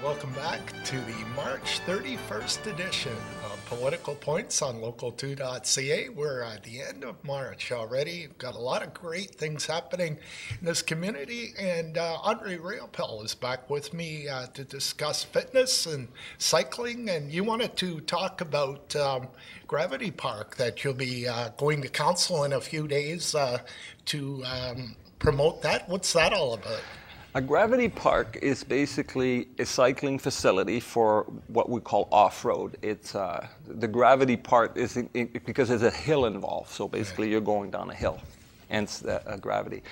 welcome back to the March 31st edition of Political Points on Local2.ca. We're at the end of March already. We've got a lot of great things happening in this community, and Andrea Riopel is back with me to discuss fitness and cycling, and you wanted to talk about Gravity Park that you'll be going to council in a few days to promote that. What's that all about? A gravity park is basically a cycling facility for what we call off-road. It's the gravity part is because there's a hill involved. So basically, you're going down a hill, hence gravity.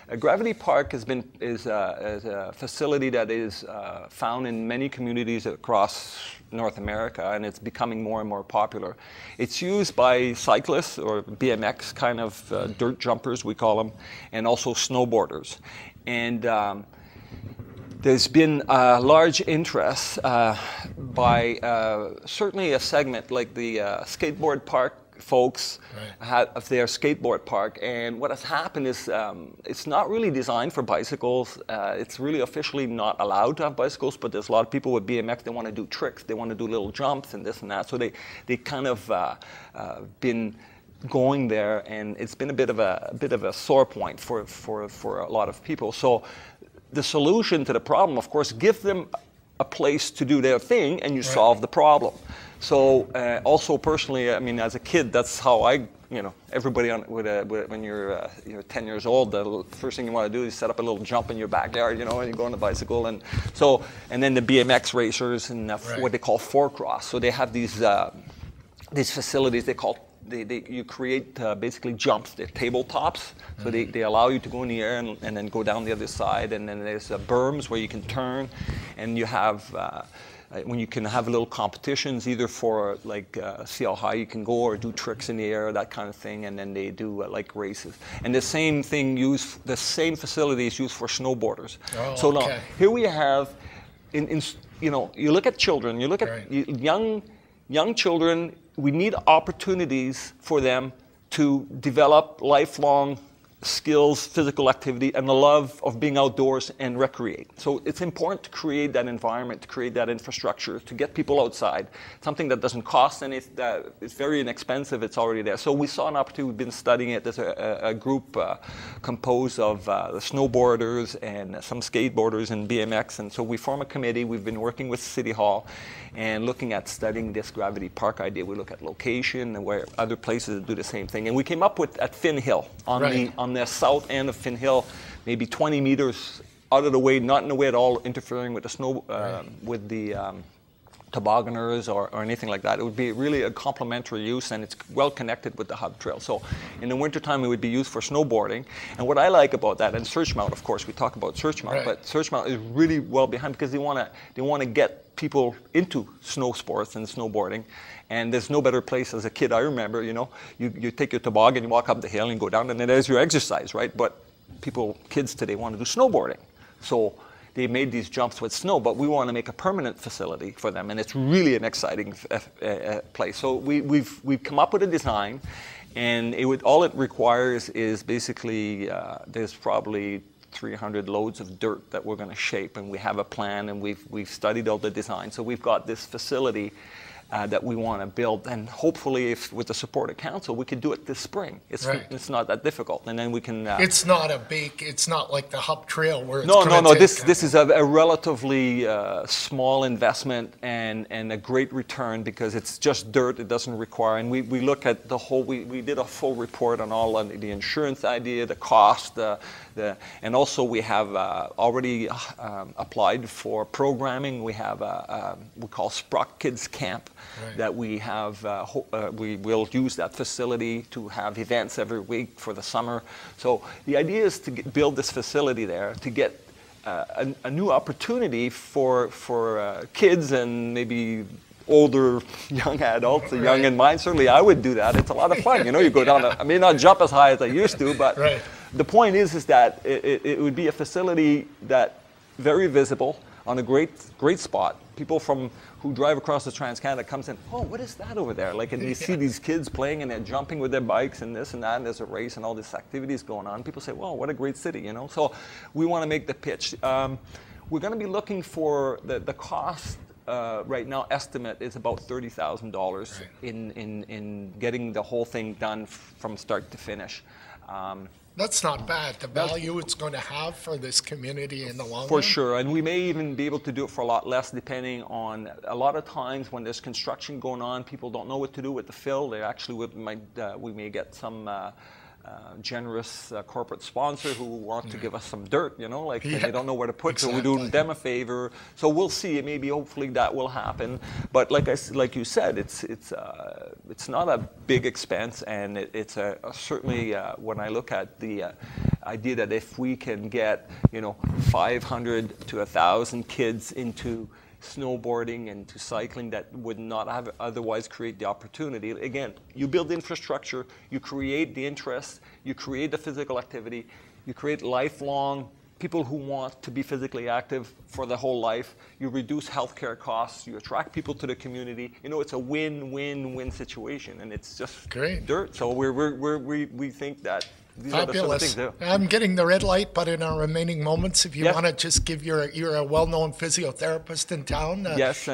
A gravity park is a facility that is found in many communities across North America, and it's becoming more and more popular. It's used by cyclists or BMX kind of dirt jumpers, we call them, and also snowboarders. And there's been a large interest by certainly a segment like the skateboard park folks have their skateboard park. And what has happened is it's not really designed for bicycles. It's really officially not allowed to have bicycles, but there's a lot of people with BMX, they want to do tricks, they want to do little jumps and this and that. So they kind of been going there, and it's been a bit of a sore point for a lot of people. So the solution to the problem, of course, give them a place to do their thing, and you solve the problem. So also personally, I mean, as a kid, that's how everybody when you're 10 years old, the first thing you want to do is set up a little jump in your backyard, and you go on the bicycle, and then the BMX racers and what they call four-cross. So they have these facilities you create basically jumps. They're tabletops, so they allow you to go in the air and then go down the other side. And then there's berms where you can turn, and you have when you can have little competitions either for see how high you can go or do tricks in the air, that kind of thing. And then they do like races. And the same facility is used for snowboarders. Oh, so now here we have, you look at children, you look at young children. We need opportunities for them to develop lifelong skills, physical activity, and the love of being outdoors and recreate. So it's important to create that environment, to create that infrastructure, to get people outside. Something that doesn't cost anything, that it's very inexpensive, it's already there. So we saw an opportunity, we've been studying it. There's a group composed of the snowboarders and some skateboarders and BMX, and so we form a committee. We've been working with City Hall and looking at studying this gravity park idea. We look at location and where other places do the same thing. And we came up with at Finn Hill, on the south end of Finn Hill, maybe 20 meters out of the way, not in the way at all interfering with the snow, with the tobogganers or anything like that. It would be really a complementary use, and it's well connected with the hub trail. So in the wintertime, it would be used for snowboarding. And what I like about that, and Searchmount, of course, we talk about Searchmount, but Searchmount is really well behind because they want to get people into snow sports and snowboarding. And there's no better place as a kid. I remember, you take your toboggan, you walk up the hill and go down, and then there's your exercise, right? But kids today want to do snowboarding. So they made these jumps with snow, but we want to make a permanent facility for them, and it's really an exciting place. So we've come up with a design, and all it requires is basically there's probably 300 loads of dirt that we're going to shape, and we have a plan, and we've studied all the design. So we've got this facility that we want to build, and hopefully, if with the support of council, we could do it this spring. It's not that difficult, and then we can. It's not it's not like the Hub Trail where it's no. This is a relatively small investment and a great return because it's just dirt. It doesn't require, and we look at the whole. We did a full report on all the insurance idea, the cost, and also we have already applied for programming. We have we call Sprock Kids Camp. That we have, we will use that facility to have events every week for the summer. So the idea is to build this facility there to get a new opportunity for kids and maybe older young adults, young in mind. Certainly I would do that. It's a lot of fun. You go down, I may not jump as high as I used to, but the point is that it would be a facility that very visible on a great spot. People who drive across the Trans-Canada comes in, oh, what is that over there? And you see these kids playing and they're jumping with their bikes and this and that, and there's a race and all these activities going on. People say, wow, what a great city, So we want to make the pitch. We're going to be looking for the cost. Right now, estimate is about $30,000 in getting the whole thing done from start to finish. That's not bad. The value it's going to have for this community in the long run. For sure, and we may even be able to do it for a lot less, depending on, a lot of times when there's construction going on, people don't know what to do with the fill. They actually we may get some generous corporate sponsor who want to give us some dirt, you know, like they don't know where to put, so we're doing them a favor. So we'll see. Maybe hopefully that will happen. But like you said, it's not a big expense, and it's certainly when I look at the idea that if we can get 500 to 1,000 kids into snowboarding and to cycling that would not have otherwise create the opportunity. Again, you build infrastructure, you create the interest, you create the physical activity, you create lifelong people who want to be physically active for their whole life, you reduce healthcare costs, you attract people to the community. It's a win-win-win situation, and it's just great dirt. So we think that these fabulous. I'm getting the red light, but in our remaining moments, if you want to just give you're a well-known physiotherapist in town,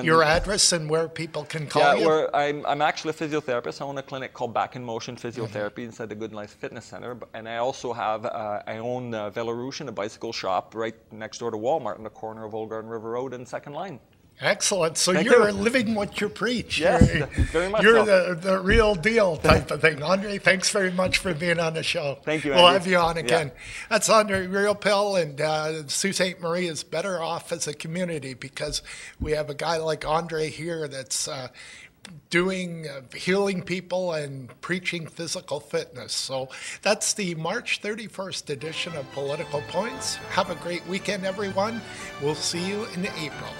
your address and where people can call you. I'm actually a physiotherapist. I own a clinic called Back in Motion Physiotherapy inside the Good Life Fitness Center, and I also have I own Velarouche, a bicycle shop right next door to Walmart in the corner of Old Garden River Road and Second Line. Excellent. So you're living what you preach. Yes, very much You're so. the real deal type of thing. Andre, thanks very much for being on the show. Thank you, We'll Andy. have you on again. That's Andrea Riopel, and Sault Ste. Marie is better off as a community because we have a guy like Andre here that's doing healing people and preaching physical fitness. So that's the March 31st edition of Political Points. Have a great weekend, everyone. We'll see you in April.